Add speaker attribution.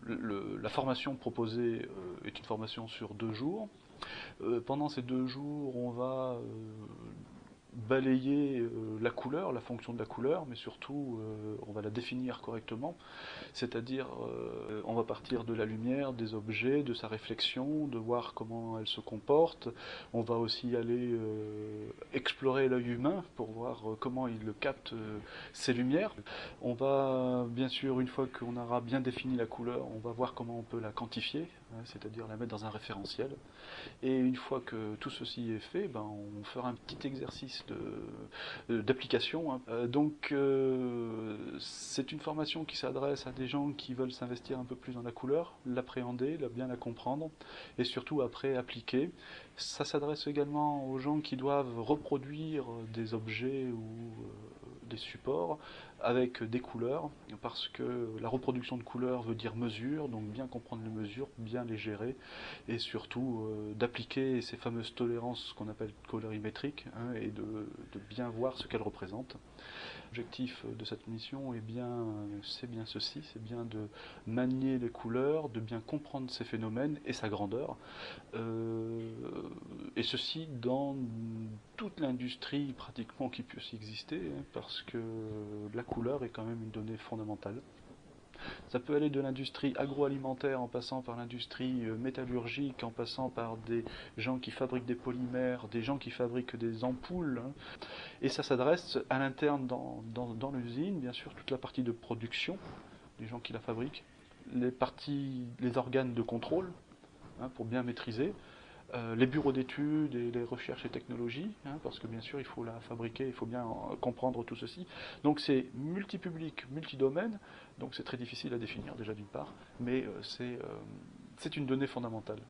Speaker 1: La formation proposée est une formation sur 2 jours. Pendant ces 2 jours, on va balayer la couleur, la fonction de la couleur, mais surtout on va la définir correctement, c'est-à-dire on va partir de la lumière, des objets, de sa réflexion, de voir comment elle se comporte. On va aussi aller explorer l'œil humain pour voir comment il capte ces lumières. On va bien sûr, une fois qu'on aura bien défini la couleur, on va voir comment on peut la quantifier, hein, c'est-à-dire la mettre dans un référentiel. Et une fois que tout ceci est fait, ben, on fera un petit exercice d'application, hein. C'est une formation qui s'adresse à des gens qui veulent s'investir un peu plus dans la couleur, l'appréhender, bien la comprendre, et surtout après appliquer. Ça s'adresse également aux gens qui doivent reproduire des objets ou des supports avec des couleurs, parce que la reproduction de couleurs veut dire mesure, donc bien comprendre les mesures, bien les gérer, et surtout d'appliquer ces fameuses tolérances qu'on appelle colorimétriques, hein, et de bien voir ce qu'elles représentent. L'objectif de cette mission c'est bien ceci, c'est bien de manier les couleurs, de bien comprendre ces phénomènes et sa grandeur, et ceci dans toute l'industrie pratiquement qui puisse exister, hein, parce que la couleur est quand même une donnée fondamentale. Ça peut aller de l'industrie agroalimentaire en passant par l'industrie métallurgique, en passant par des gens qui fabriquent des polymères, des gens qui fabriquent des ampoules, hein. Et ça s'adresse à l'interne dans l'usine, bien sûr, toute la partie de production, des gens qui la fabriquent, les organes de contrôle, hein, pour bien maîtriser, les bureaux d'études et les recherches et technologies, hein, parce que bien sûr il faut la fabriquer, il faut bien comprendre tout ceci. Donc c'est multipublic, multidomaine, donc c'est très difficile à définir déjà d'une part, mais c'est une donnée fondamentale.